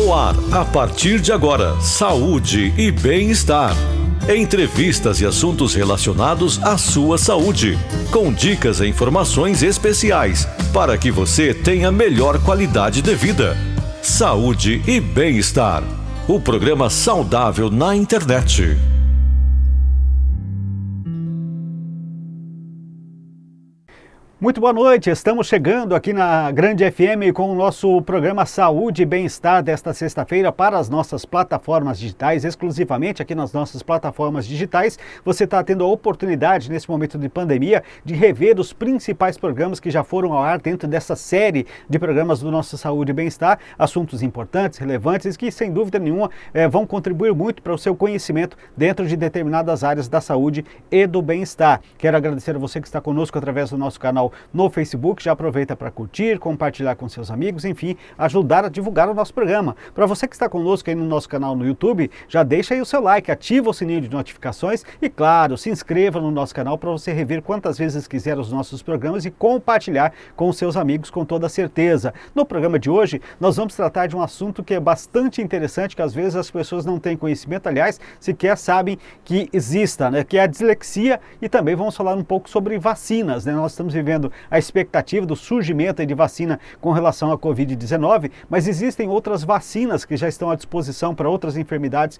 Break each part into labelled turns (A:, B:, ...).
A: No ar, a partir de agora, saúde e bem-estar. Entrevistas e assuntos relacionados à sua saúde, com dicas e informações especiais para que você tenha melhor qualidade de vida. Saúde e bem-estar. O programa saudável na internet.
B: Muito boa noite, estamos chegando aqui na Grande FM com o nosso programa Saúde e Bem-Estar desta sexta-feira para as nossas plataformas digitais, exclusivamente aqui nas nossas plataformas digitais. Você está tendo a oportunidade, nesse momento de pandemia, de rever os principais programas que já foram ao ar dentro dessa série de programas do nosso Saúde e Bem-Estar, assuntos importantes, relevantes, que sem dúvida nenhuma vão contribuir muito para o seu conhecimento dentro de determinadas áreas da saúde e do bem-estar. Quero agradecer a você que está conosco através do nosso canal no Facebook, já aproveita para curtir, compartilhar com seus amigos, enfim, ajudar a divulgar o nosso programa. Para você que está conosco aí no nosso canal no YouTube, já deixa aí o seu like, ativa o sininho de notificações e, claro, se inscreva no nosso canal para você rever quantas vezes quiser os nossos programas e compartilhar com os seus amigos com toda certeza. No programa de hoje, nós vamos tratar de um assunto que é bastante interessante, que às vezes as pessoas não têm conhecimento, aliás, sequer sabem que exista, né? Que é a dislexia, e também vamos falar um pouco sobre vacinas, né? Nós estamos vivendo a expectativa do surgimento de vacina com relação à Covid-19, mas existem outras vacinas que já estão à disposição para outras enfermidades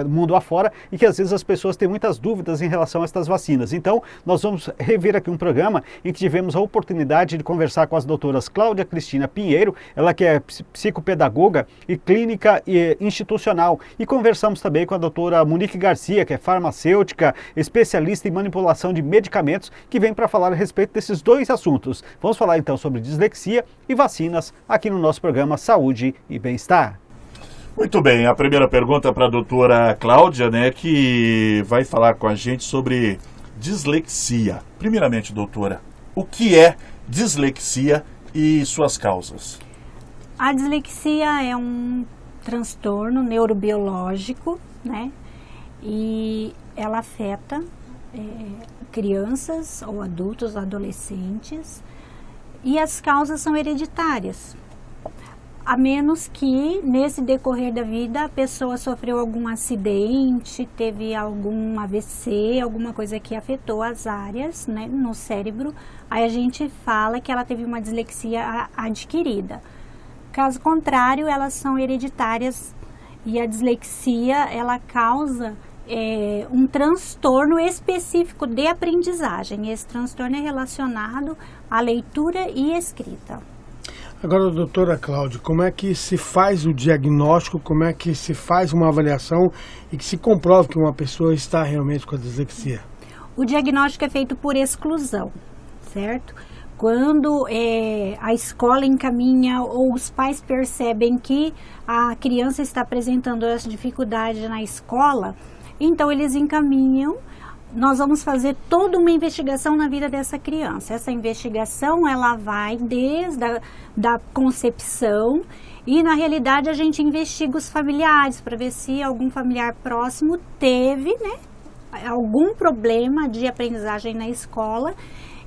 B: mundo afora e que às vezes as pessoas têm muitas dúvidas em relação a estas vacinas. Então, nós vamos rever aqui um programa em que tivemos a oportunidade de conversar com as doutoras Cláudia Cristina Pinheiro, ela que é psicopedagoga e clínica institucional, e conversamos também com a doutora Monique Garcia, que é farmacêutica, especialista em manipulação de medicamentos, que vem para falar a respeito desses dois assuntos. Vamos falar então sobre dislexia e vacinas aqui no nosso programa Saúde e Bem-Estar.
C: Muito bem, a primeira pergunta para a doutora Cláudia, né, que vai falar com a gente sobre dislexia. Primeiramente, doutora, o que é dislexia e suas causas?
D: A dislexia é um transtorno neurobiológico, né, e ela afeta crianças ou adultos, adolescentes, e as causas são hereditárias, a menos que nesse decorrer da vida a pessoa sofreu algum acidente, teve algum AVC, alguma coisa que afetou as áreas, né, no cérebro, aí a gente fala que ela teve uma dislexia adquirida. Caso contrário, elas são hereditárias, e a dislexia ela causa um transtorno específico de aprendizagem. Esse transtorno é relacionado à leitura e escrita.
E: Agora, doutora Cláudia, como é que se faz o diagnóstico, como é que se faz uma avaliação e que se comprova que uma pessoa está realmente com a dislexia?
D: O diagnóstico é feito por exclusão, certo? Quando a escola encaminha ou os pais percebem que a criança está apresentando essa dificuldade na escola, então eles encaminham. Nós vamos fazer toda uma investigação na vida dessa criança. Essa investigação ela vai desde da concepção, e na realidade a gente investiga os familiares para ver se algum familiar próximo teve, né, algum problema de aprendizagem na escola.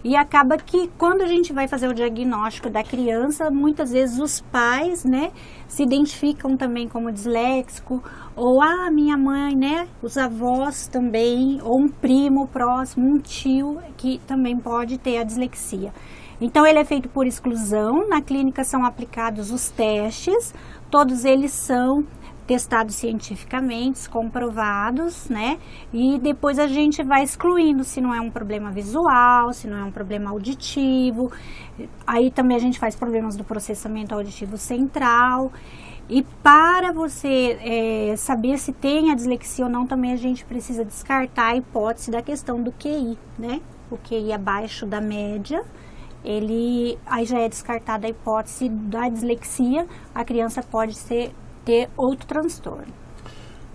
D: E acaba que quando a gente vai fazer o diagnóstico da criança, muitas vezes os pais, né, se identificam também como disléxico, ou minha mãe, né, os avós também, ou um primo próximo, um tio que também pode ter a dislexia. Então ele é feito por exclusão, na clínica são aplicados os testes, todos eles são testados cientificamente, comprovados, né? E depois a gente vai excluindo se não é um problema visual, se não é um problema auditivo. Aí também a gente faz problemas do processamento auditivo central. E para você saber se tem a dislexia ou não, também a gente precisa descartar a hipótese da questão do QI, né? O QI abaixo da média, aí já é descartada a hipótese da dislexia, a criança pode ter outro transtorno.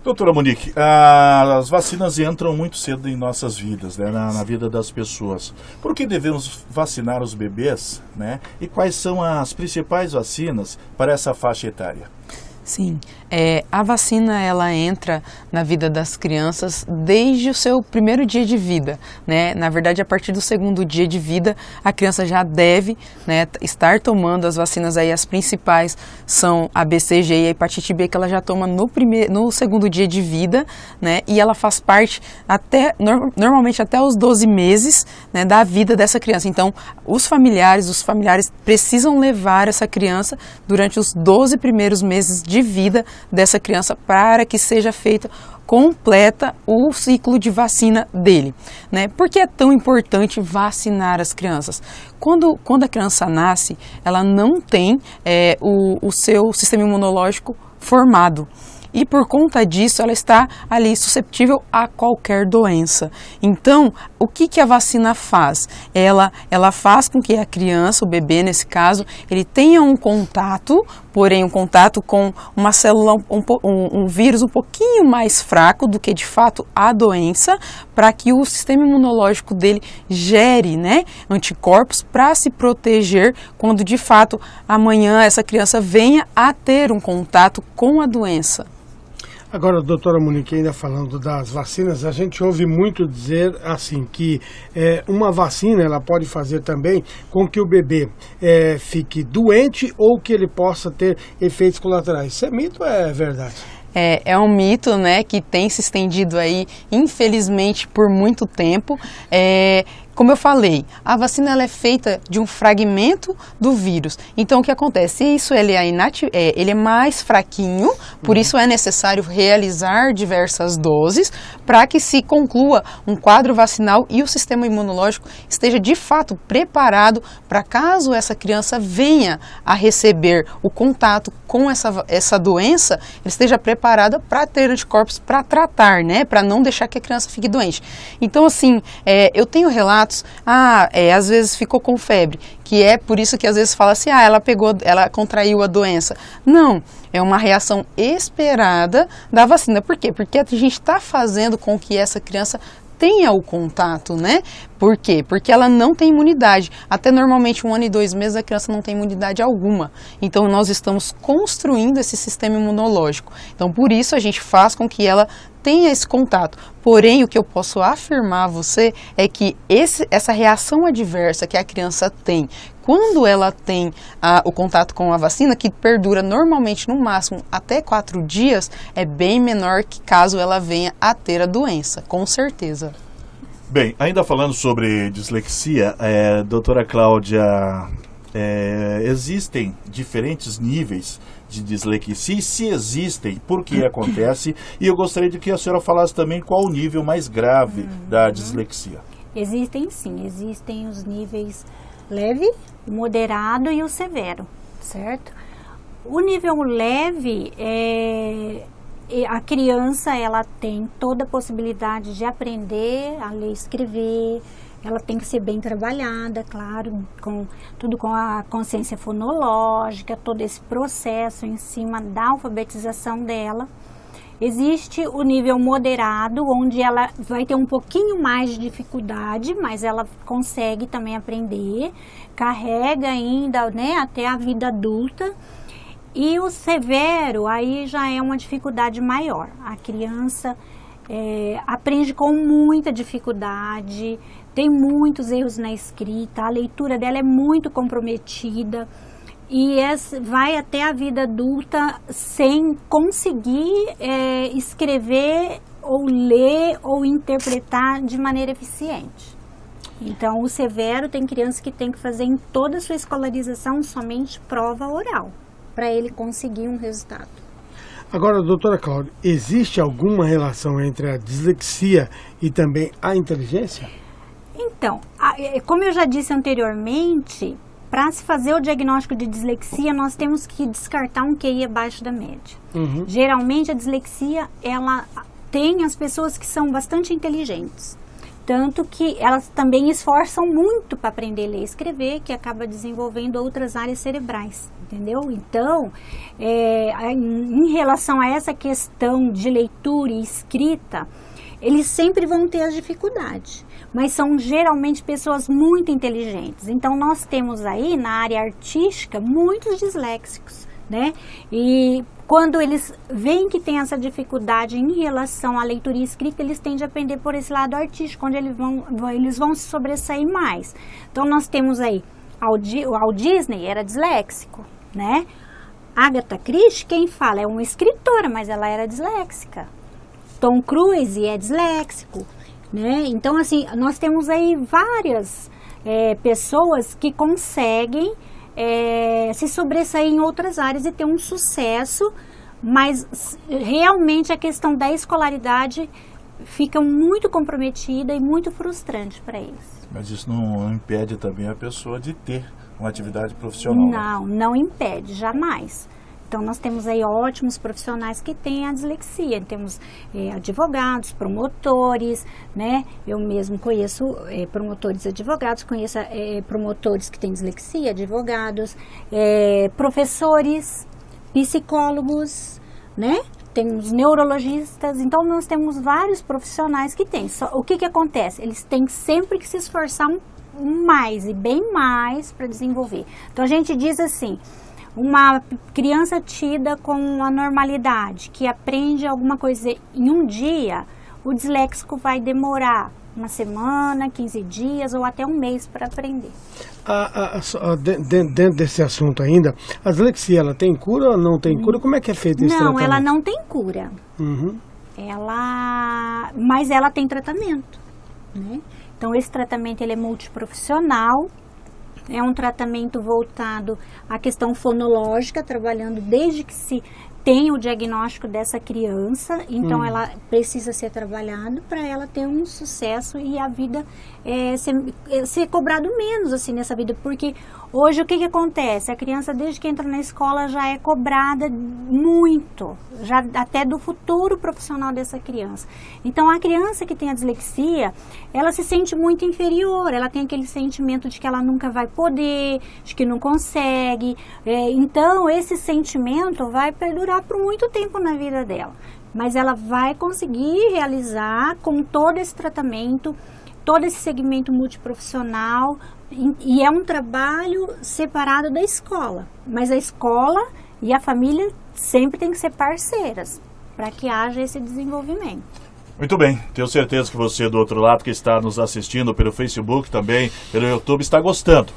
C: Doutora Monique, as vacinas entram muito cedo em nossas vidas, né, na vida das pessoas. Por que devemos vacinar os bebês, né? E quais são as principais vacinas para essa faixa etária?
F: Sim, a vacina ela entra na vida das crianças desde o seu primeiro dia de vida, né? Na verdade, a partir do segundo dia de vida, a criança já deve, né, estar tomando as vacinas aí, as principais são a BCG e a hepatite B, que ela já toma no segundo dia de vida, né? E ela faz parte normalmente até os 12 meses, né, da vida dessa criança. Então, os familiares precisam levar essa criança durante os 12 primeiros meses de vida dessa criança para que seja feita completa o ciclo de vacina dele, né? Por que é tão importante vacinar as crianças? Quando a criança nasce, ela não tem o seu sistema imunológico formado. E por conta disso, ela está ali susceptível a qualquer doença. Então, o que a vacina faz? Ela faz com que a criança, o bebê nesse caso, ele tenha um contato, porém um contato com uma célula, um vírus um pouquinho mais fraco do que de fato a doença, para que o sistema imunológico dele gere, né, anticorpos para se proteger quando de fato amanhã essa criança venha a ter um contato com a doença.
E: Agora, doutora Monique, ainda falando das vacinas, a gente ouve muito dizer assim que uma vacina ela pode fazer também com que o bebê fique doente ou que ele possa ter efeitos colaterais. Isso é mito ou é verdade?
F: É um mito, né, que tem se estendido aí, infelizmente, por muito tempo. Como eu falei, a vacina ela é feita de um fragmento do vírus. Então, o que acontece? Isso ele é mais fraquinho, por isso é necessário realizar diversas doses para que se conclua um quadro vacinal e o sistema imunológico esteja de fato preparado para caso essa criança venha a receber o contato com essa doença, ele esteja preparada para ter anticorpos para tratar, né? Para não deixar que a criança fique doente. Então, assim, eu tenho relatos, às vezes ficou com febre, que é por isso que às vezes fala assim, ela contraiu a doença. Não, é uma reação esperada da vacina. Por quê? Porque a gente está fazendo com que essa criança tenha o contato, né? Por quê? Porque ela não tem imunidade. Até normalmente 1 ano e 2 meses a criança não tem imunidade alguma. Então nós estamos construindo esse sistema imunológico. Então por isso a gente faz com que ela tenha esse contato. Porém, o que eu posso afirmar a você é que essa reação adversa que a criança tem quando ela tem o contato com a vacina, que perdura normalmente no máximo até 4 dias, é bem menor que caso ela venha a ter a doença, com certeza.
C: Bem, ainda falando sobre dislexia, doutora Cláudia, existem diferentes níveis de dislexia, se existem, por que acontece, e eu gostaria de que a senhora falasse também qual o nível mais grave da dislexia.
D: Existem sim, existem os níveis leve, o moderado e o severo, certo? O nível leve, a criança ela tem toda a possibilidade de aprender a ler e escrever, ela tem que ser bem trabalhada, claro, com a consciência fonológica, todo esse processo em cima da alfabetização dela. Existe o nível moderado, onde ela vai ter um pouquinho mais de dificuldade, mas ela consegue também aprender, carrega ainda, né, até a vida adulta. E o severo, aí já é uma dificuldade maior. A criança aprende com muita dificuldade, tem muitos erros na escrita, a leitura dela é muito comprometida. E vai até a vida adulta sem conseguir escrever ou ler ou interpretar de maneira eficiente. Então, o severo tem criança que tem que fazer em toda a sua escolarização somente prova oral, para ele conseguir um resultado.
E: Agora, doutora Cláudia, existe alguma relação entre a dislexia e também a inteligência? Então,
D: como eu já disse anteriormente, para se fazer o diagnóstico de dislexia, nós temos que descartar um QI abaixo da média. Uhum. Geralmente, a dislexia, ela tem as pessoas que são bastante inteligentes. Tanto que elas também esforçam muito para aprender a ler e escrever, que acaba desenvolvendo outras áreas cerebrais, entendeu? Então, em relação a essa questão de leitura e escrita, eles sempre vão ter as dificuldades, mas são geralmente pessoas muito inteligentes. Então, nós temos aí, na área artística, muitos disléxicos, né? E quando eles veem que tem essa dificuldade em relação à leitura e escrita, eles tendem a aprender por esse lado artístico, onde eles vão se sobressair mais. Então nós temos aí, o Walt Disney era disléxico, né? Agatha Christie, quem fala, é uma escritora, mas ela era disléxica. Tom Cruise é disléxico, né? Então, assim, nós temos aí várias pessoas que conseguem se sobressair em outras áreas e ter um sucesso, mas realmente a questão da escolaridade fica muito comprometida e muito frustrante para eles.
C: Mas isso não impede também a pessoa de ter uma atividade profissional.
D: Não, não impede, jamais. Então, nós temos aí ótimos profissionais que têm a dislexia. Temos advogados, promotores, né? Eu mesmo conheço promotores e advogados, conheço promotores que têm dislexia, advogados, professores, psicólogos, né? Temos neurologistas. Então, nós temos vários profissionais que têm. O que acontece? Eles têm sempre que se esforçar mais e bem mais para desenvolver. Então, a gente diz assim, uma criança tida com a normalidade, que aprende alguma coisa em um dia, o disléxico vai demorar uma semana, 15 dias ou até um mês para aprender.
E: Dentro desse assunto ainda, a dislexia, ela tem cura ou não tem cura? Como é que é feito esse tratamento?
D: Não, ela não tem cura.
E: Uhum.
D: Mas ela tem tratamento, né? Então, esse tratamento ele é multiprofissional. É um tratamento voltado à questão fonológica, trabalhando desde que se tem o diagnóstico dessa criança. Então, ela precisa ser trabalhada para ela ter um sucesso e a vida ser cobrado menos assim nessa vida. Porque hoje o que acontece? A criança, desde que entra na escola, já é cobrada muito, já até do futuro profissional dessa criança. Então, a criança que tem a dislexia, ela se sente muito inferior, ela tem aquele sentimento de que ela nunca vai poder, de que não consegue. Então, esse sentimento vai perdurar por muito tempo na vida dela. Mas ela vai conseguir realizar com todo esse tratamento, todo esse segmento multiprofissional, e é um trabalho separado da escola. Mas a escola e a família sempre tem que ser parceiras para que haja esse desenvolvimento.
C: Muito bem, tenho certeza que você do outro lado que está nos assistindo pelo Facebook também, pelo YouTube, está gostando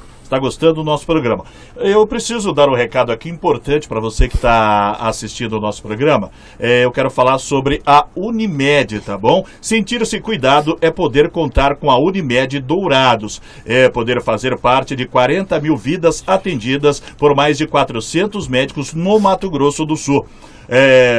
C: do nosso programa. Eu preciso dar um recado aqui importante para você que está assistindo o nosso programa. Eu quero falar sobre a Unimed, tá bom? Sentir-se cuidado é poder contar com a Unimed Dourados. É poder fazer parte de 40 mil vidas atendidas por mais de 400 médicos no Mato Grosso do Sul.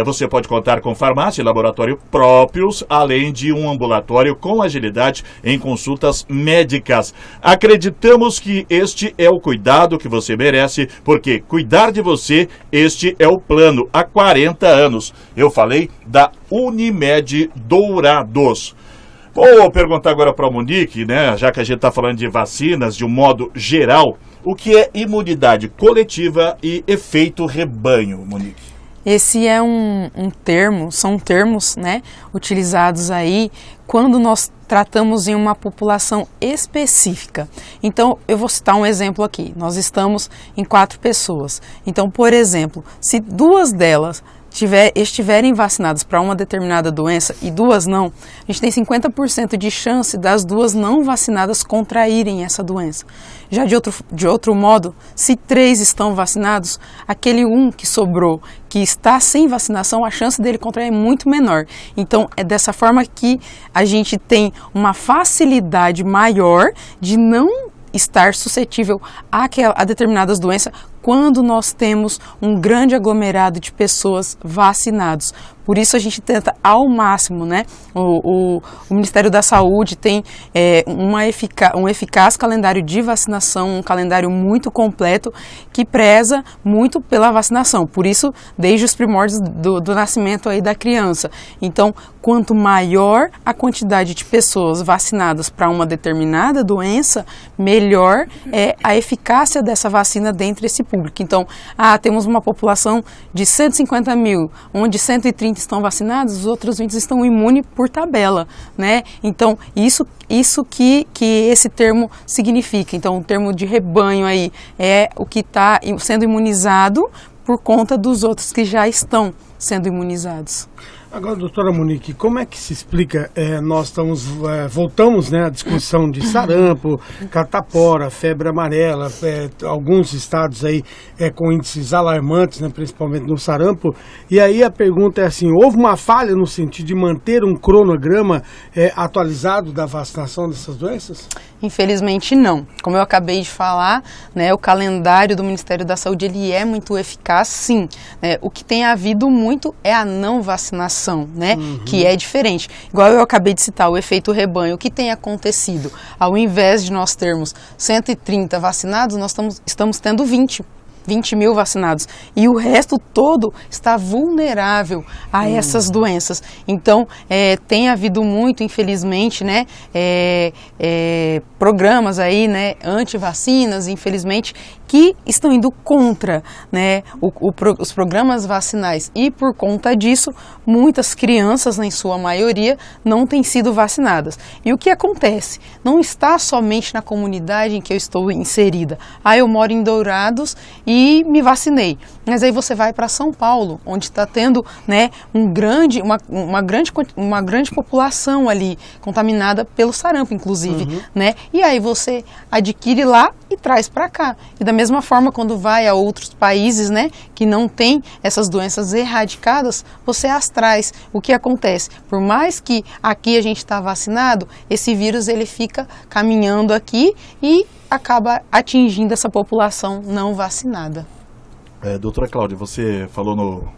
C: Você pode contar com farmácia e laboratório próprios, além de um ambulatório com agilidade em consultas médicas. Acreditamos que este é o cuidado que você merece, porque cuidar de você, este é o plano há 40 anos. Eu falei da Unimed Dourados. Vou perguntar agora para a Monique, né, já que a gente está falando de vacinas de um modo geral, o que é imunidade coletiva e efeito rebanho, Monique?
F: Esse é são termos, né, utilizados aí quando nós tratamos em uma população específica. Então, eu vou citar um exemplo aqui. Nós estamos em 4 pessoas. Então, por exemplo, se 2 delas estiverem vacinadas para uma determinada doença e 2 não, a gente tem 50% de chance das 2 não vacinadas contraírem essa doença. Já de outro modo, se 3 estão vacinados, aquele 1 que sobrou, que está sem vacinação, a chance dele contrair é muito menor. Então, é dessa forma que a gente tem uma facilidade maior de não estar suscetível a determinadas doenças quando nós temos um grande aglomerado de pessoas vacinadas. Por isso a gente tenta ao máximo, né? O Ministério da Saúde tem um eficaz calendário de vacinação, um calendário muito completo que preza muito pela vacinação. Por isso, desde os primórdios do nascimento aí da criança. Então, quanto maior a quantidade de pessoas vacinadas para uma determinada doença, melhor é a eficácia dessa vacina dentro desse público. Então, temos uma população de 150 mil, onde 130 estão vacinados, os outros 20 estão imunes por tabela, né? Então, isso que esse termo significa. Então, o termo de rebanho aí é o que está sendo imunizado por conta dos outros que já estão sendo imunizados.
E: Agora, doutora Monique, como é que se explica, nós voltamos, né, à discussão de sarampo, catapora, febre amarela, alguns estados aí com índices alarmantes, né, principalmente no sarampo, e aí a pergunta é assim, houve uma falha no sentido de manter um cronograma atualizado da vacinação dessas doenças?
F: Infelizmente não. Como eu acabei de falar, né, o calendário do Ministério da Saúde ele é muito eficaz, sim. O que tem havido muito é a não vacinação, né, que é diferente. Igual eu acabei de citar, o efeito rebanho. O que tem acontecido? Ao invés de nós termos 130 vacinados, nós estamos tendo 20 mil vacinados, e o resto todo está vulnerável a essas doenças. Então, tem havido muito, infelizmente, né, programas aí, né, anti-vacinas, infelizmente, que estão indo contra, né, os programas vacinais, e por conta disso, muitas crianças, em sua maioria, não têm sido vacinadas. E o que acontece? Não está somente na comunidade em que eu estou inserida. Eu moro em Dourados e me vacinei. Mas aí você vai para São Paulo, onde está tendo, né, uma grande população ali contaminada pelo sarampo, inclusive, né? E aí você adquire lá e traz para cá. E da mesma forma, quando vai a outros países, né, que não tem essas doenças erradicadas, você as traz. O que acontece? Por mais que aqui a gente está vacinado, esse vírus ele fica caminhando aqui e acaba atingindo essa população não vacinada.
C: Doutora Cláudia, você falou no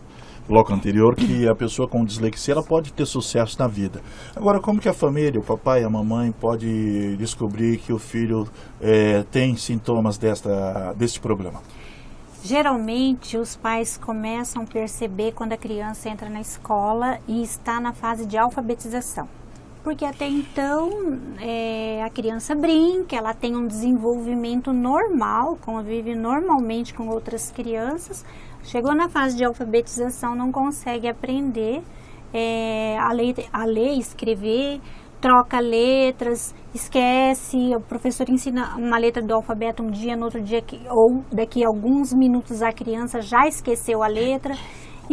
C: bloco anterior que a pessoa com dislexia ela pode ter sucesso na vida. Agora, como que a família, o papai e a mamãe pode descobrir que o filho tem sintomas desse problema?
D: Geralmente, os pais começam a perceber quando a criança entra na escola e está na fase de alfabetização. Porque até então, a criança brinca, ela tem um desenvolvimento normal, convive normalmente com outras crianças. Chegou na fase de alfabetização, não consegue aprender a ler, escrever, troca letras, esquece, o professor ensina uma letra do alfabeto um dia, no outro dia, ou daqui a alguns minutos a criança já esqueceu a letra.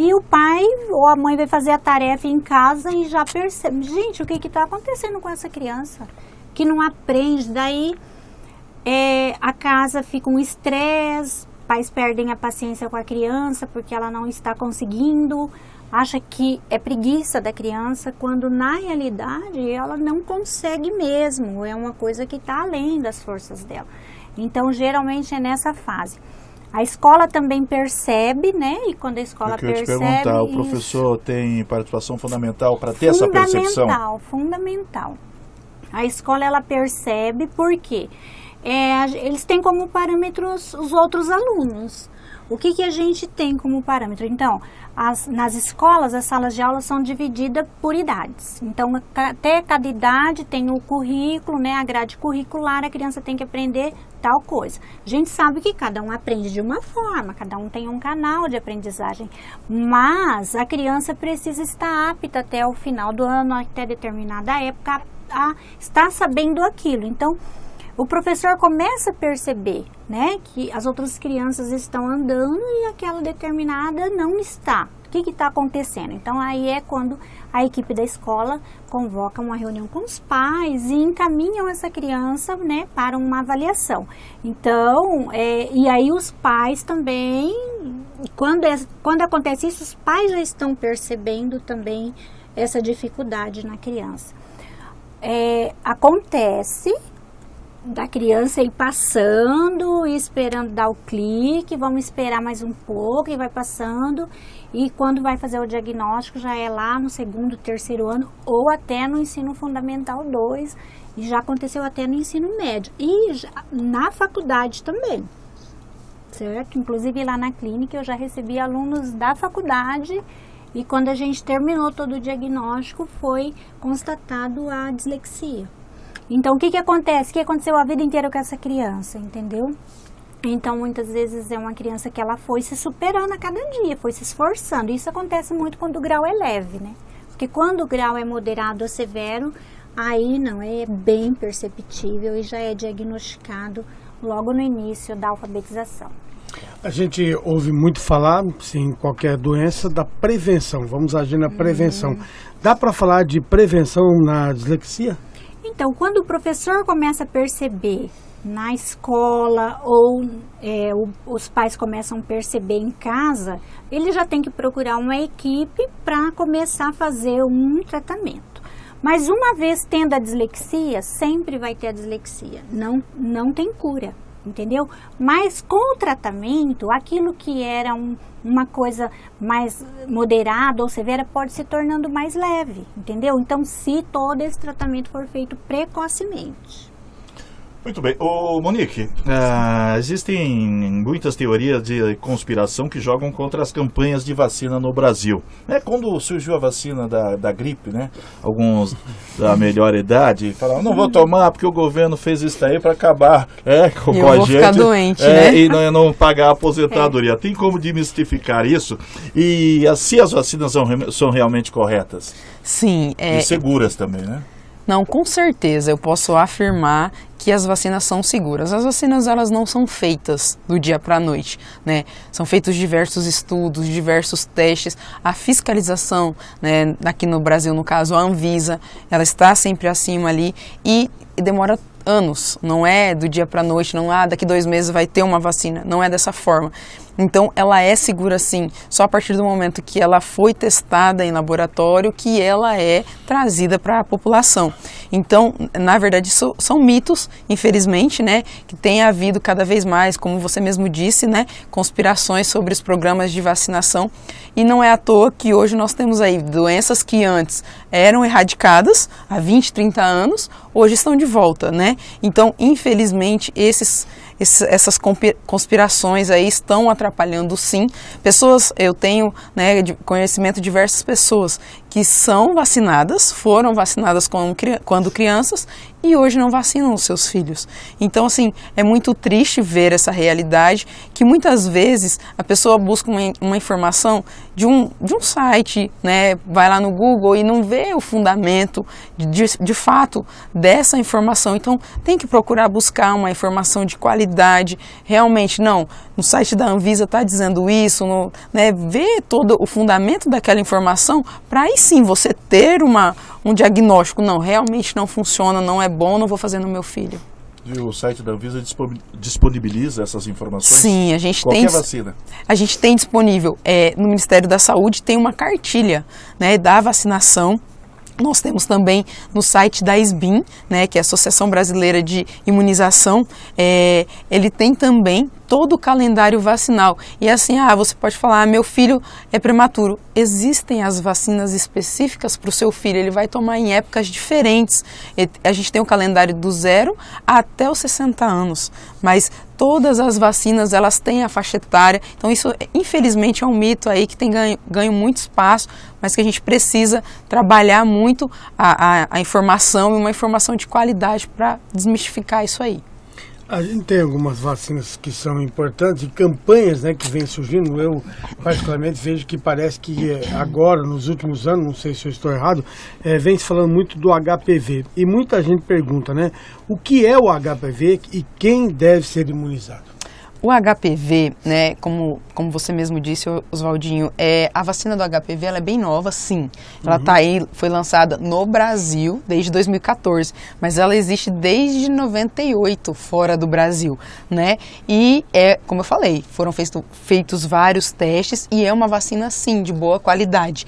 D: E o pai ou a mãe vai fazer a tarefa em casa e já percebe, gente, o que está acontecendo com essa criança? Que não aprende, daí a casa fica um estresse, pais perdem a paciência com a criança porque ela não está conseguindo, acha que é preguiça da criança, quando na realidade ela não consegue mesmo, é uma coisa que está além das forças dela. Então, geralmente é nessa fase. A escola também percebe, né? E quando a escola percebe... Eu te perguntar,
C: o professor tem participação fundamental para ter essa percepção?
D: Fundamental. A escola, ela percebe porque eles têm como parâmetros os outros alunos. O que a gente tem como parâmetro? Então, nas escolas, as salas de aula são divididas por idades. Então, até cada idade tem o currículo, né, a grade curricular, a criança tem que aprender tal coisa. A gente sabe que cada um aprende de uma forma, cada um tem um canal de aprendizagem, mas a criança precisa estar apta até o final do ano, até determinada época, a estar sabendo aquilo. Então, o professor começa a perceber, né, que as outras crianças estão andando e aquela determinada não está. O que está acontecendo? Então, aí é quando a equipe da escola convoca uma reunião com os pais e encaminham essa criança, né, para uma avaliação. Então, e aí os pais também, quando acontece isso, os pais já estão percebendo também essa dificuldade na criança. Acontece da criança ir passando e esperando dar o clique, vamos esperar mais um pouco e vai passando, e quando vai fazer o diagnóstico já é lá no segundo, terceiro ano ou até no ensino fundamental 2, e já aconteceu até no ensino médio e na faculdade também, certo? Inclusive lá na clínica eu já recebi alunos da faculdade e quando a gente terminou todo o diagnóstico foi constatado a dislexia. Então, o que acontece? O que aconteceu a vida inteira com essa criança, entendeu? Então, muitas vezes é uma criança que ela foi se superando a cada dia, foi se esforçando. Isso acontece muito quando o grau é leve, né? Porque quando o grau é moderado ou severo, aí não, é bem perceptível e já é diagnosticado logo no início da alfabetização.
E: A gente ouve muito falar, sim, qualquer doença, da prevenção. Vamos agir na prevenção. Dá para falar de prevenção na dislexia?
D: Então, quando o professor começa a perceber na escola ou os pais começam a perceber em casa, ele já tem que procurar uma equipe para começar a fazer um tratamento. Mas uma vez tendo a dislexia, sempre vai ter a dislexia, não tem cura, entendeu? Mas com o tratamento, aquilo que era uma coisa mais moderada ou severa pode se tornando mais leve, entendeu? Então, se todo esse tratamento for feito precocemente.
C: Muito bem. Ô, Monique, existem muitas teorias de conspiração que jogam contra as campanhas de vacina no Brasil. Quando surgiu a vacina da gripe, né? Alguns da melhor idade falaram, não vou tomar porque o governo fez isso aí para acabar com a gente.
F: Ficar doente, né?
C: E não pagar a aposentadoria. Tem como demistificar isso? E se as vacinas são realmente corretas?
F: Sim.
C: E seguras também, né?
F: Não, com certeza, eu posso afirmar que as vacinas são seguras. As vacinas, elas não são feitas do dia para a noite, né? São feitos diversos estudos, diversos testes. A fiscalização, né, aqui no Brasil, no caso, a Anvisa, ela está sempre acima ali e demora anos. Não é do dia para a noite, não daqui 2 meses vai ter uma vacina. Não é dessa forma. Então, ela é segura sim, só a partir do momento que ela foi testada em laboratório, que ela é trazida para a população. Então, na verdade, isso são mitos, infelizmente, né, que tem havido cada vez mais, como você mesmo disse, né, conspirações sobre os programas de vacinação. E não é à toa que hoje nós temos aí doenças que antes eram erradicadas há 20, 30 anos, hoje estão de volta, né? Então, infelizmente, essas conspirações aí estão atrapalhando sim. Eu tenho, né, de conhecimento de diversas pessoas que são vacinadas, foram vacinadas quando crianças e hoje não vacinam os seus filhos. Então, assim, é muito triste ver essa realidade que muitas vezes a pessoa busca uma informação de um site, né, vai lá no Google e não vê o fundamento de fato dessa informação. Então, tem que procurar buscar uma informação de qualidade. Realmente, não, no site da Anvisa está dizendo isso, né, ver todo o fundamento daquela informação para aí sim você ter um diagnóstico. Não, realmente não funciona, não é bom, não vou fazer no meu filho.
C: E o site da Anvisa disponibiliza essas informações?
F: Sim, a gente
C: Qualquer vacina?
F: A gente tem disponível, no Ministério da Saúde tem uma cartilha, né, da vacinação. Nós temos também no site da SBIM, né, que é a Associação Brasileira de Imunização, ele tem também todo o calendário vacinal. E assim, você pode falar, meu filho é prematuro. Existem as vacinas específicas para o seu filho, ele vai tomar em épocas diferentes. A gente tem o calendário do 0 até os 60 anos, mas todas as vacinas, elas têm a faixa etária. Então isso, infelizmente, é um mito aí que tem ganho muito espaço, mas que a gente precisa trabalhar muito a informação e uma informação de qualidade para desmistificar isso aí.
E: A gente tem algumas vacinas que são importantes e campanhas, né, que vêm surgindo. Eu, particularmente, vejo que parece que agora, nos últimos anos, não sei se eu estou errado, vem se falando muito do HPV. E muita gente pergunta, né, o que é o HPV e quem deve ser imunizado?
F: O HPV, né, como você mesmo disse, Oswaldinho, a vacina do HPV ela é bem nova, sim. Ela tá aí, foi lançada no Brasil desde 2014, mas ela existe desde 98 fora do Brasil, né? E como eu falei, foram feitos vários testes e é uma vacina, sim, de boa qualidade.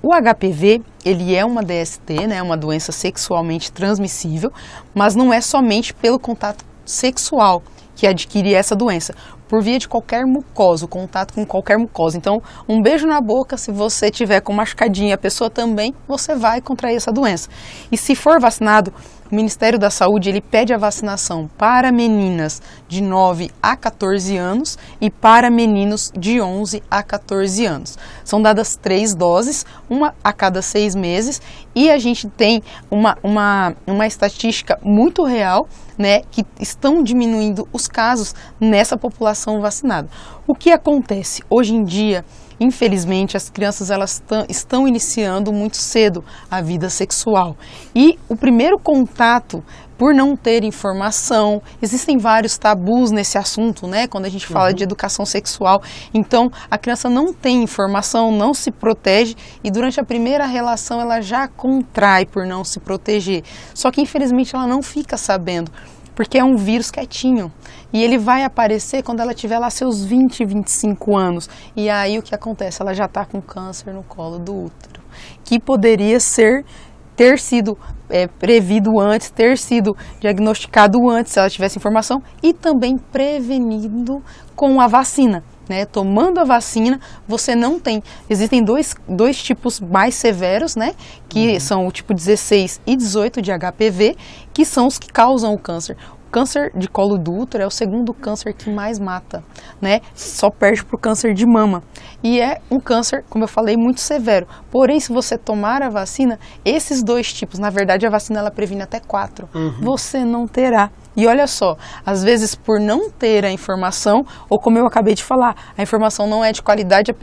F: O HPV, ele é uma DST, né, uma doença sexualmente transmissível, mas não é somente pelo contato sexual que adquire essa doença, por via de qualquer mucosa, contato com qualquer mucosa. Então, um beijo na boca, se você tiver com machucadinha e a pessoa também, você vai contrair essa doença. E se for vacinado, o Ministério da Saúde, ele pede a vacinação para meninas de 9 a 14 anos e para meninos de 11 a 14 anos. São dadas 3 doses, uma a cada 6 meses, e a gente tem uma estatística muito real, né, que estão diminuindo os casos nessa população vacinada. O que acontece? Hoje em dia, infelizmente, as crianças elas estão iniciando muito cedo a vida sexual. E o primeiro contato por não ter informação. Existem vários tabus nesse assunto, né? Quando a gente fala de educação sexual. Então, a criança não tem informação, não se protege e durante a primeira relação ela já contrai por não se proteger. Só que, infelizmente, ela não fica sabendo, porque é um vírus quietinho. E ele vai aparecer quando ela tiver lá seus 20, 25 anos. E aí o que acontece? Ela já está com câncer no colo do útero, que poderia ter sido prevido antes, ter sido diagnosticado antes, se ela tivesse informação, e também prevenido com a vacina. Né? Tomando a vacina, você não tem. Existem dois tipos mais severos, né? Que são o tipo 16 e 18 de HPV, que são os que causam o câncer. O câncer de colo do útero é o segundo câncer que mais mata, né? Só perde para o câncer de mama. E é um câncer, como eu falei, muito severo. Porém, se você tomar a vacina, esses dois tipos, na verdade a vacina ela previne até 4, você não terá. E olha só, às vezes por não ter a informação, ou como eu acabei de falar, a informação não é de qualidade,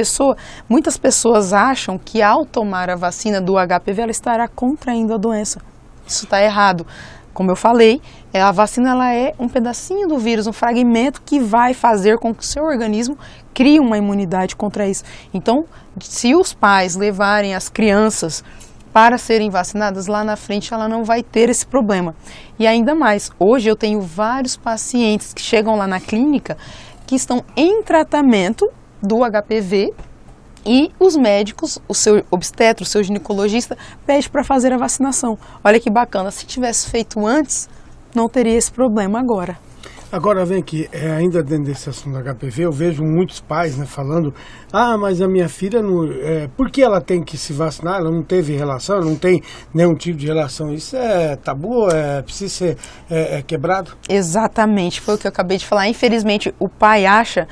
F: muitas pessoas acham que ao tomar a vacina do HPV ela estará contraindo a doença. Isso está errado. Como eu falei, a vacina ela é um pedacinho do vírus, um fragmento que vai fazer com que o seu organismo crie uma imunidade contra isso. Então, se os pais levarem as crianças para serem vacinadas, lá na frente ela não vai ter esse problema. E ainda mais, hoje eu tenho vários pacientes que chegam lá na clínica que estão em tratamento do HPV e os médicos, o seu obstetra, o seu ginecologista, pede para fazer a vacinação. Olha que bacana, se tivesse feito antes, não teria esse problema agora.
E: Agora vem aqui, ainda dentro desse assunto do HPV, eu vejo muitos pais, né, falando, mas a minha filha, não, por que ela tem que se vacinar? Ela não teve relação, não tem nenhum tipo de relação. Isso é tabu, precisa ser quebrado?
F: Exatamente, foi o que eu acabei de falar. Infelizmente, o pai acha,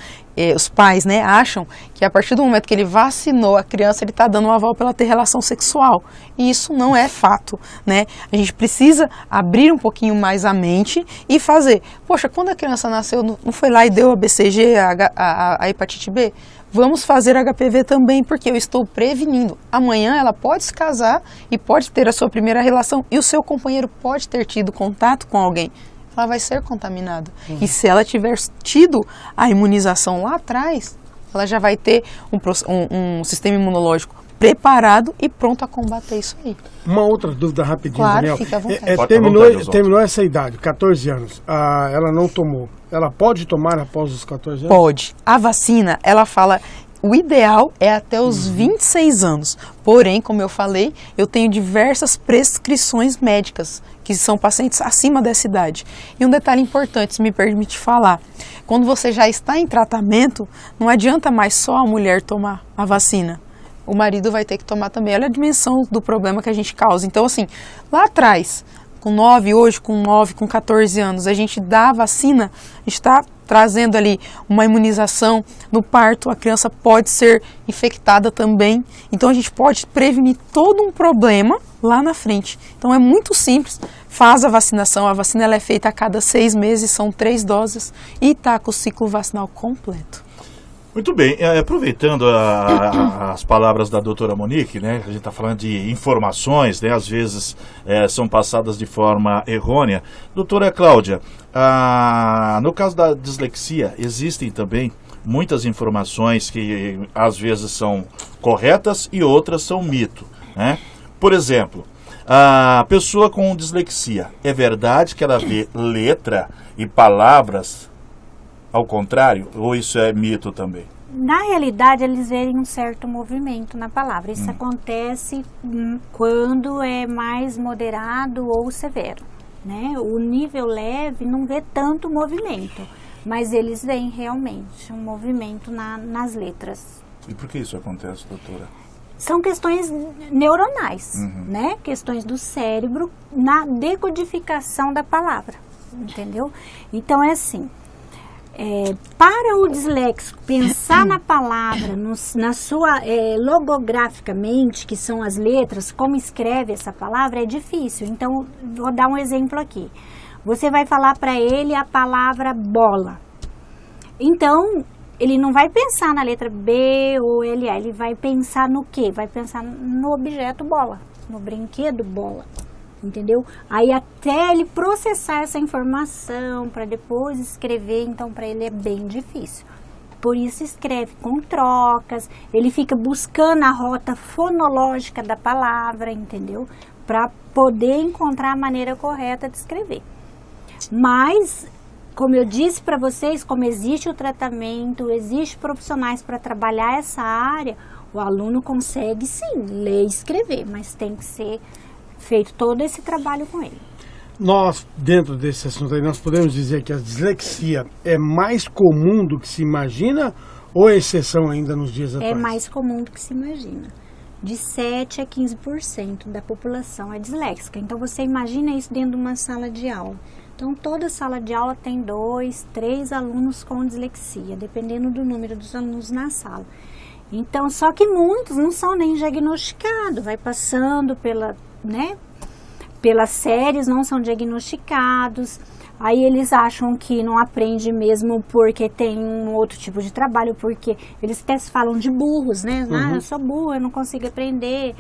F: os pais, né, acham que a partir do momento que ele vacinou a criança, ele está dando um aval para ela ter relação sexual. E isso não é fato, né? A gente precisa abrir um pouquinho mais a mente e fazer. Poxa, quando a criança nasceu, não foi lá e deu a BCG, a hepatite B? Vamos fazer HPV também, porque eu estou prevenindo. Amanhã ela pode se casar e pode ter a sua primeira relação e o seu companheiro pode ter tido contato com alguém. Ela vai ser contaminada. E se ela tiver tido a imunização lá atrás, ela já vai ter um sistema imunológico preparado e pronto a combater isso aí.
E: Uma outra dúvida rapidinho,
F: claro,
E: Daniel.
F: Fica à vontade.
E: Terminou essa idade, 14 anos, ela não tomou. Ela pode tomar após os 14 anos?
F: Pode. A vacina, ela fala, o ideal é até os 26 anos. Porém, como eu falei, eu tenho diversas prescrições médicas, que são pacientes acima dessa idade. E um detalhe importante, se me permite falar, quando você já está em tratamento, não adianta mais só a mulher tomar a vacina. O marido vai ter que tomar também. Olha a dimensão do problema que a gente causa. Então, assim, lá atrás, com 9, hoje com 9, com 14 anos, a gente dá a vacina, está trazendo ali uma imunização. No parto, a criança pode ser infectada também. Então, a gente pode prevenir todo um problema lá na frente. Então, é muito simples. Faz a vacinação. A vacina ela é feita a cada 6 meses, são 3 doses e está com o ciclo vacinal completo.
C: Muito bem, aproveitando as palavras da doutora Monique, né, a gente está falando de informações, né, às vezes são passadas de forma errônea. Doutora Cláudia, no caso da dislexia, existem também muitas informações que às vezes são corretas e outras são mito, né? Por exemplo, a pessoa com dislexia, é verdade que ela vê letra e palavras ao contrário, ou isso é mito também?
D: Na realidade, eles veem um certo movimento na palavra. Isso acontece quando é mais moderado ou severo, né? O nível leve não vê tanto movimento, mas eles veem realmente um movimento nas letras.
C: E por que isso acontece, doutora?
D: São questões neuronais, né? Questões do cérebro na decodificação da palavra, entendeu? Então é assim. Para o disléxico pensar na palavra, na sua logograficamente, que são as letras, como escreve essa palavra, é difícil. Então, vou dar um exemplo aqui. Você vai falar para ele a palavra bola. Então, ele não vai pensar na letra B ou LA, ele vai pensar no quê? Vai pensar no objeto bola, no brinquedo bola. entendeu? Aí até ele processar essa informação para depois escrever, então para ele é bem difícil. Por isso escreve com trocas, ele fica buscando a rota fonológica da palavra, entendeu? Para poder encontrar a maneira correta de escrever. Mas, como eu disse para vocês, como existe o tratamento, existe profissionais para trabalhar essa área, o aluno consegue sim ler e escrever, mas tem que ser feito todo esse trabalho com ele.
E: Nós, dentro desse assunto aí, nós podemos dizer que a dislexia é mais comum do que se imagina ou é exceção ainda nos dias atuais?
D: É mais comum do que se imagina. De 7 a 15% da população é disléxica. Então, você imagina isso dentro de uma sala de aula. Então, toda sala de aula tem 2, 3 alunos com dislexia, dependendo do número dos alunos na sala. Então, só que muitos não são nem diagnosticados, vai passando pelas séries, não são diagnosticados, aí eles acham que não aprende mesmo porque tem um outro tipo de trabalho, porque eles até se falam de burros, né? Ah, eu sou burro, eu não consigo aprender.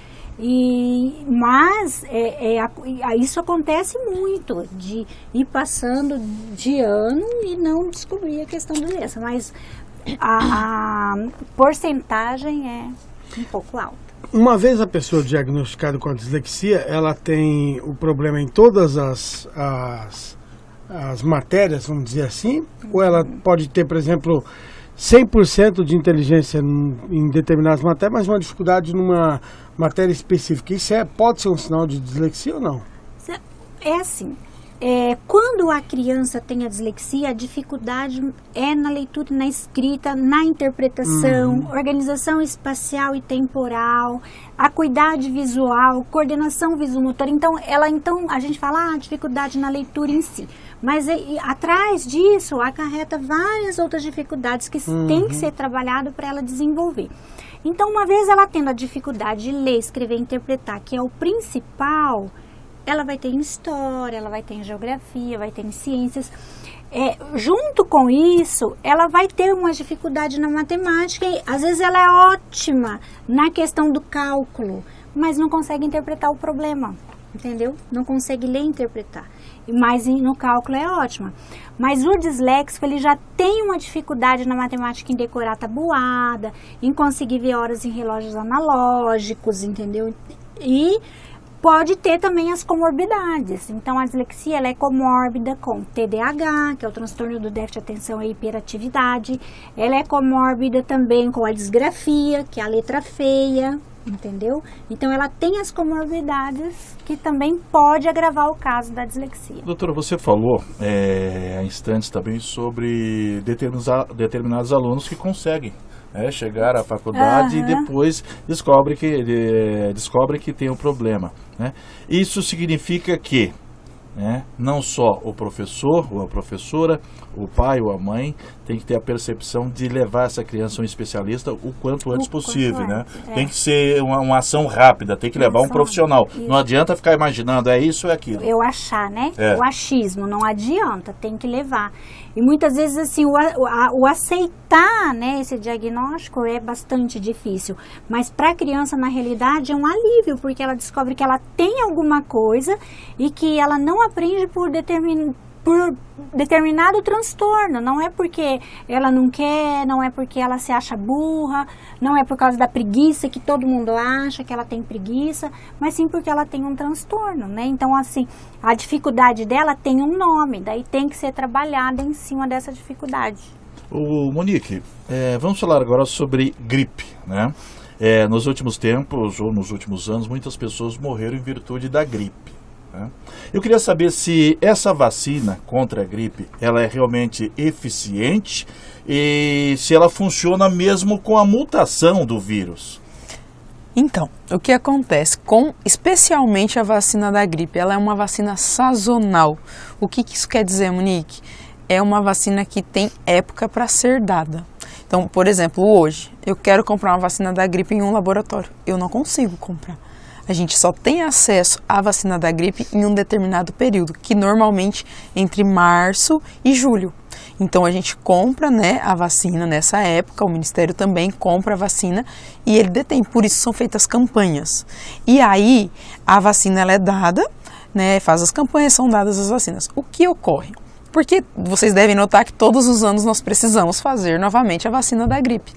D: Mas isso acontece muito, de ir passando de ano e não descobrir a questão da doença, mas a porcentagem é um pouco alta.
E: Uma vez a pessoa diagnosticada com a dislexia, ela tem o problema em todas as matérias, vamos dizer assim? Ou ela pode ter, por exemplo, 100% de inteligência em determinadas matérias, mas uma dificuldade numa matéria específica? Isso pode ser um sinal de dislexia ou não?
D: É assim, quando a criança tem a dislexia, a dificuldade é na leitura e na escrita, na interpretação, organização espacial e temporal, acuidade visual, coordenação visomotora. Então, a gente fala dificuldade na leitura em si. Mas atrás disso, acarreta várias outras dificuldades que têm que ser trabalhadas para ela desenvolver. Então, uma vez ela tendo a dificuldade de ler, escrever e interpretar, que é o principal, ela vai ter em história, ela vai ter em geografia, vai ter em ciências. Junto com isso, ela vai ter uma dificuldade na matemática e às vezes ela é ótima na questão do cálculo, mas não consegue interpretar o problema, entendeu? Não consegue ler e interpretar. Mas no cálculo é ótima. Mas o disléxico, ele já tem uma dificuldade na matemática em decorar tabuada, em conseguir ver horas em relógios analógicos, entendeu? E pode ter também as comorbidades. Então, a dislexia ela é comórbida com TDAH, que é o transtorno do déficit de atenção e hiperatividade. Ela é comórbida também com a disgrafia, que é a letra feia, entendeu? Então, ela tem as comorbidades que também pode agravar o caso da dislexia.
C: Doutora, você falou há instantes também sobre determinados alunos que conseguem chegar à faculdade e depois descobre que tem um problema, né? Isso significa que não só o professor ou a professora, o pai ou a mãe tem que ter a percepção de levar essa criança a um especialista o quanto antes possível, né? Tem que ser uma ação rápida, tem que levar um profissional. Isso. Não adianta ficar imaginando, isso ou aquilo.
D: Eu achar, né? O achismo, não adianta, tem que levar. E muitas vezes, assim, o aceitar, né, esse diagnóstico é bastante difícil. Mas para a criança, na realidade, é um alívio, porque ela descobre que ela tem alguma coisa e que ela não aprende por determinado transtorno. Não é porque ela não quer, não é porque ela se acha burra, não é por causa da preguiça que todo mundo acha que ela tem preguiça, mas sim porque ela tem um transtorno, né? Então, assim, a dificuldade dela tem um nome, daí tem que ser trabalhada em cima dessa dificuldade.
C: Monique, vamos falar agora sobre gripe, né? Nos últimos tempos, ou nos últimos anos, muitas pessoas morreram em virtude da gripe. Eu queria saber se essa vacina contra a gripe ela é realmente eficiente e se ela funciona mesmo com a mutação do vírus.
F: Então, o que acontece especialmente a vacina da gripe? Ela é uma vacina sazonal. O que isso quer dizer, Monique? É uma vacina que tem época para ser dada. Então, por exemplo, hoje eu quero comprar uma vacina da gripe em um laboratório. Eu não consigo comprar. A gente só tem acesso à vacina da gripe em um determinado período, que normalmente entre março e julho. Então a gente compra, né, a vacina nessa época, o Ministério também compra a vacina e ele detém, por isso são feitas campanhas. E aí a vacina ela é dada né, faz as campanhas, são dadas as vacinas. O que ocorre? Porque vocês devem notar que todos os anos nós precisamos fazer novamente a vacina da gripe.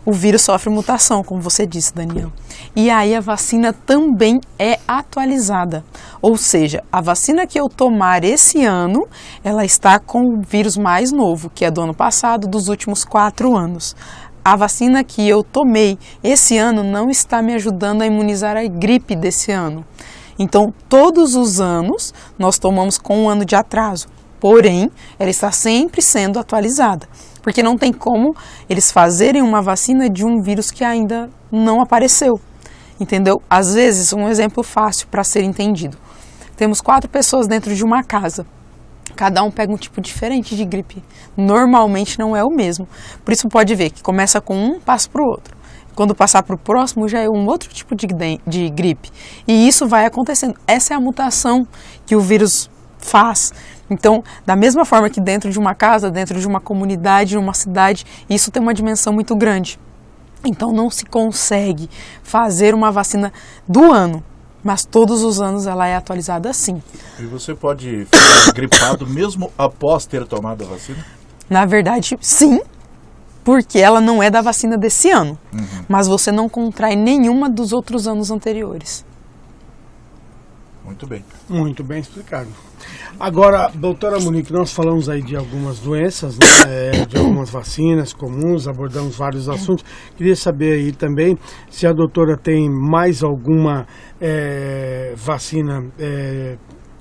F: O vírus sofre mutação, como você disse, Daniel. E aí a vacina também é atualizada. Ou seja, a vacina que eu tomar esse ano, ela está com o vírus mais novo, que é do ano passado, dos últimos 4 anos. A vacina que eu tomei esse ano não está me ajudando a imunizar a gripe desse ano. Então, todos os anos, nós tomamos com 1 ano de atraso. Porém, ela está sempre sendo atualizada. Porque não tem como eles fazerem uma vacina de um vírus que ainda não apareceu, entendeu? Às vezes, um exemplo fácil para ser entendido. Temos 4 pessoas dentro de uma casa. Cada um pega um tipo diferente de gripe. Normalmente não é o mesmo. Por isso pode ver que começa com um, passa para o outro. Quando passar para o próximo já é um outro tipo de gripe. E isso vai acontecendo. Essa é a mutação que o vírus faz. Então, da mesma forma que dentro de uma casa, dentro de uma comunidade, uma cidade, isso tem uma dimensão muito grande. Então, não se consegue fazer uma vacina do ano, mas todos os anos ela é atualizada assim.
C: E você pode ficar gripado mesmo após ter tomado a vacina?
F: Na verdade, sim, porque ela não é da vacina desse ano, mas você não contrai nenhuma dos outros anos anteriores.
C: Muito bem.
E: Muito bem explicado. Agora, doutora Monique, nós falamos aí de algumas doenças, né, de algumas vacinas comuns, abordamos vários assuntos. Queria saber aí também se a doutora tem mais alguma vacina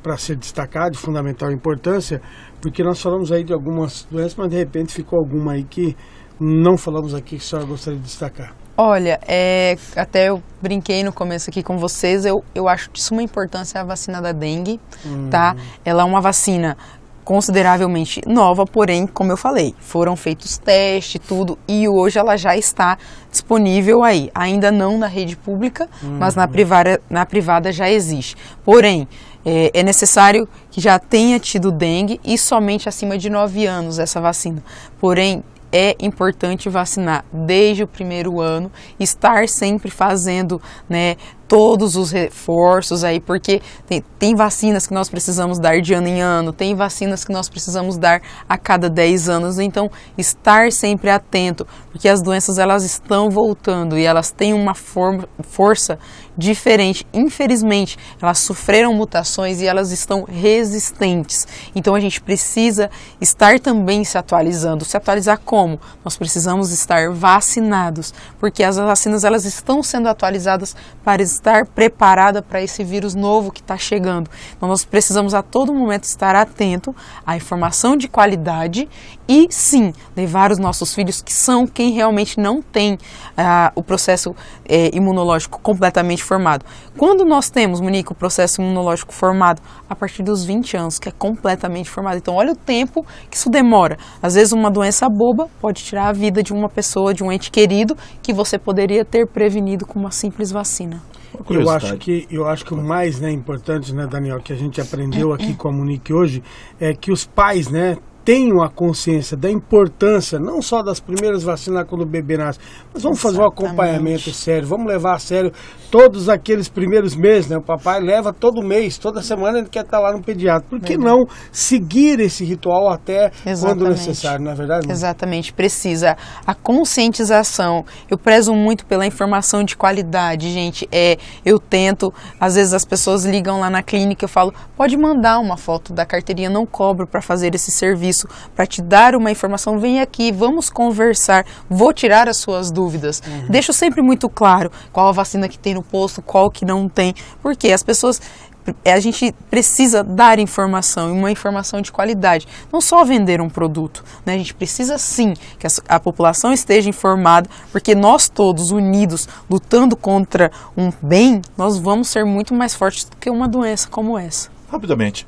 E: para ser destacada, de fundamental importância, porque nós falamos aí de algumas doenças, mas de repente ficou alguma aí que não falamos aqui que a senhora gostaria de destacar.
F: Olha, até eu brinquei no começo aqui com vocês, eu acho de suma importância a vacina da dengue, tá? Ela é uma vacina consideravelmente nova, porém, como eu falei, foram feitos testes e tudo, e hoje ela já está disponível aí, ainda não na rede pública, mas na privada já existe. Porém, é necessário que já tenha tido dengue e somente acima de 9 anos essa vacina. Porém, é importante vacinar desde o primeiro ano, estar sempre fazendo, né, todos os reforços aí, porque tem vacinas que nós precisamos dar de ano em ano, tem vacinas que nós precisamos dar a cada 10 anos, então estar sempre atento, porque as doenças elas estão voltando e elas têm uma força diferente. Infelizmente, elas sofreram mutações e elas estão resistentes. Então a gente precisa estar também se atualizando. Se atualizar como? Nós precisamos estar vacinados, porque as vacinas elas estão sendo atualizadas para estar preparada para esse vírus novo que está chegando. Então nós precisamos a todo momento estar atento à informação de qualidade e sim, levar os nossos filhos, que são quem realmente não tem o processo imunológico completamente formado. Quando nós temos, Monique, o processo imunológico formado? A partir dos 20 anos, que é completamente formado. Então olha o tempo que isso demora. Às vezes uma doença boba pode tirar a vida de uma pessoa, de um ente querido, que você poderia ter prevenido com uma simples vacina.
E: Eu acho que o mais, né, importante, né, Daniel, que a gente aprendeu aqui com a Monique hoje, é que os pais, né, tenham a consciência da importância, não só das primeiras vacinas quando o bebê nasce, mas vamos fazer um acompanhamento sério, vamos levar a sério todos aqueles primeiros meses, né? O papai leva todo mês, toda semana ele quer estar lá no pediatra. Por que não seguir esse ritual até quando necessário, não é verdade? Não?
F: Exatamente, precisa. A conscientização, eu prezo muito pela informação de qualidade, gente. Eu tento, às vezes as pessoas ligam lá na clínica, eu falo, pode mandar uma foto da carteirinha, não cobro para fazer esse serviço, para te dar uma informação, vem aqui, vamos conversar, vou tirar as suas dúvidas. Deixo sempre muito claro qual a vacina que tem no posto, qual que não tem, porque as pessoas, a gente precisa dar informação, e uma informação de qualidade, não só vender um produto, né? A gente precisa sim que a população esteja informada, porque nós todos unidos, lutando contra um bem, nós vamos ser muito mais fortes do que uma doença como essa.
C: Rapidamente,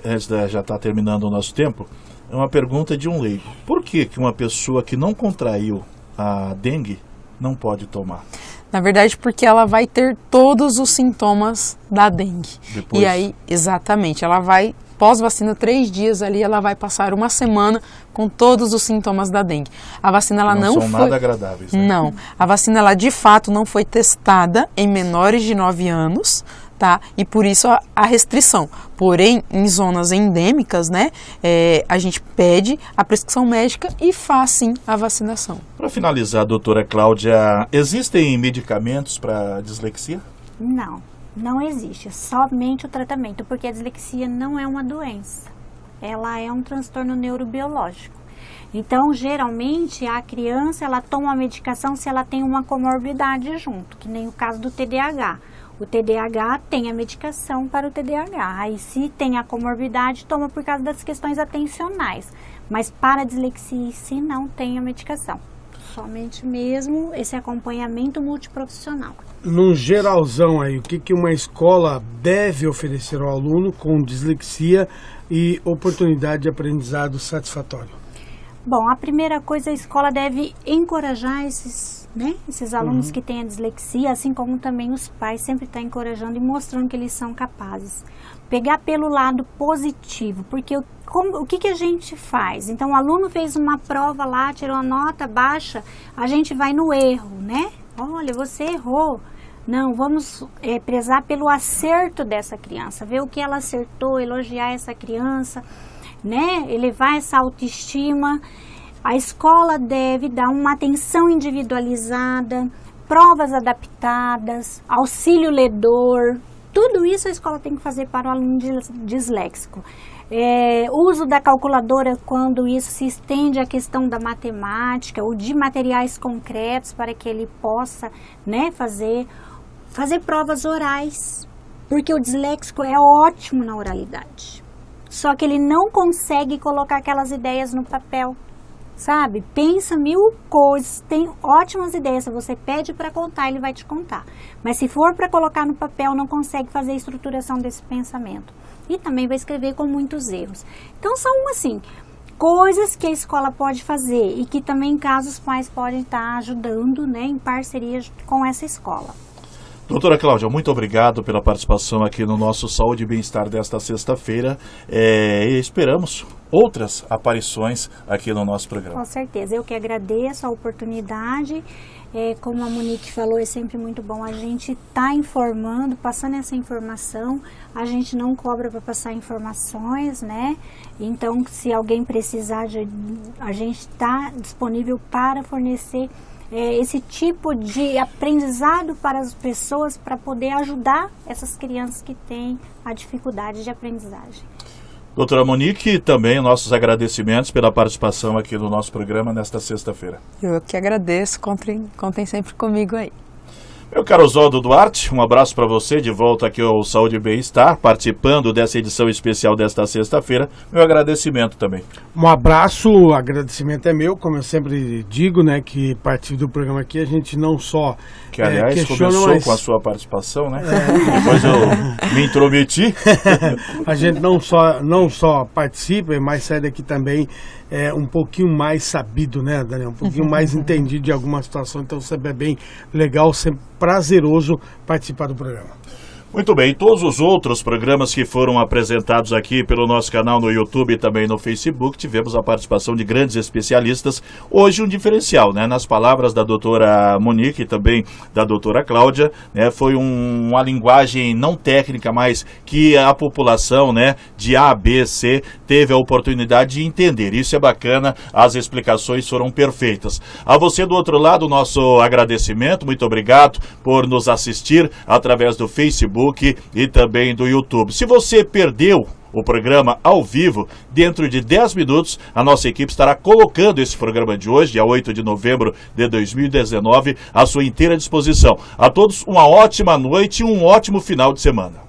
C: antes de já estar terminando o nosso tempo, é uma pergunta de um leigo. Por que uma pessoa que não contraiu a dengue não pode tomar?
F: Na verdade, porque ela vai ter todos os sintomas da dengue.
C: Depois?
F: E aí, exatamente, ela vai, pós-vacina, 3 dias ali, ela vai passar uma semana com todos os sintomas da dengue. A vacina, ela não
C: são
F: foi...
C: nada agradáveis, né?
F: Não. A vacina, ela de fato não foi testada em menores de 9 anos, tá? E por isso a restrição. Porém, em zonas endêmicas, né, a gente pede a prescrição médica e faz sim a vacinação.
C: Para finalizar, doutora Cláudia, existem medicamentos para dislexia?
D: Não, não existe, somente o tratamento, porque a dislexia não é uma doença, ela é um transtorno neurobiológico. Então, geralmente, a criança, ela toma a medicação se ela tem uma comorbidade junto, que nem o caso do TDAH. O TDAH tem a medicação para o TDAH, aí se tem a comorbidade, toma por causa das questões atencionais. Mas para a dislexia em si, não tem a medicação. Somente mesmo esse acompanhamento multiprofissional.
E: Num geralzão aí, o que uma escola deve oferecer ao aluno com dislexia e oportunidade de aprendizado satisfatório?
D: Bom, a primeira coisa, a escola deve encorajar esses alunos que têm a dislexia, assim como também os pais sempre estão encorajando e mostrando que eles são capazes. Pegar pelo lado positivo, porque o que a gente faz? Então, o aluno fez uma prova lá, tirou a nota baixa, a gente vai no erro, né? Olha, você errou. Não, vamos prezar pelo acerto dessa criança, ver o que ela acertou, elogiar essa criança, né? Elevar essa autoestima. A escola deve dar uma atenção individualizada, provas adaptadas, auxílio ledor. Tudo isso a escola tem que fazer para o aluno disléxico. Uso da calculadora quando isso se estende à questão da matemática ou de materiais concretos para que ele possa, né, fazer provas orais, porque o disléxico é ótimo na oralidade, só que ele não consegue colocar aquelas ideias no papel, sabe? Pensa 1000 coisas, tem ótimas ideias, se você pede para contar, ele vai te contar, mas se for para colocar no papel, não consegue fazer a estruturação desse pensamento, e também vai escrever com muitos erros. Então são assim, coisas que a escola pode fazer e que também em casos os pais podem estar ajudando, né, em parceria com essa escola.
C: Doutora Cláudia, muito obrigado pela participação aqui no nosso Saúde e Bem-Estar desta sexta-feira. E esperamos outras aparições aqui no nosso programa.
D: Com certeza, eu que agradeço a oportunidade. Como a Monique falou, é sempre muito bom a gente estar informando, passando essa informação. A gente não cobra para passar informações, né? Então, se alguém precisar, a gente está disponível para fornecer esse tipo de aprendizado para as pessoas, para poder ajudar essas crianças que têm a dificuldade de aprendizagem.
C: Doutora Monique, também nossos agradecimentos pela participação aqui no nosso programa nesta sexta-feira.
F: Eu que agradeço, contem sempre comigo aí.
C: Meu caro Oswaldo Duarte, um abraço para você, de volta aqui ao Saúde e Bem-Estar, participando dessa edição especial desta sexta-feira. Meu agradecimento também.
E: Um abraço, o agradecimento é meu, como eu sempre digo, né, que a partir do programa aqui a gente não só
C: que, aliás,
E: questiona,
C: começou com a sua participação, né? Depois eu me intrometi.
E: A gente não só participa, mas sai daqui também um pouquinho mais sabido, né, Daniel? Um pouquinho mais entendido de alguma situação, então sempre é bem legal, sempre prazeroso participar do programa.
C: Muito bem, todos os outros programas que foram apresentados aqui pelo nosso canal no YouTube e também no Facebook, tivemos a participação de grandes especialistas. Hoje um diferencial, né? Nas palavras da doutora Monique e também da doutora Cláudia, né? Foi uma linguagem não técnica, mas que a população, né, de A, B, C, teve a oportunidade de entender. Isso é bacana, as explicações foram perfeitas. A você do outro lado, nosso agradecimento, muito obrigado por nos assistir através do Facebook e também do YouTube. Se você perdeu o programa ao vivo, dentro de 10 minutos, a nossa equipe estará colocando esse programa de hoje, dia 8 de novembro de 2019, à sua inteira disposição. A todos uma ótima noite e um ótimo final de semana.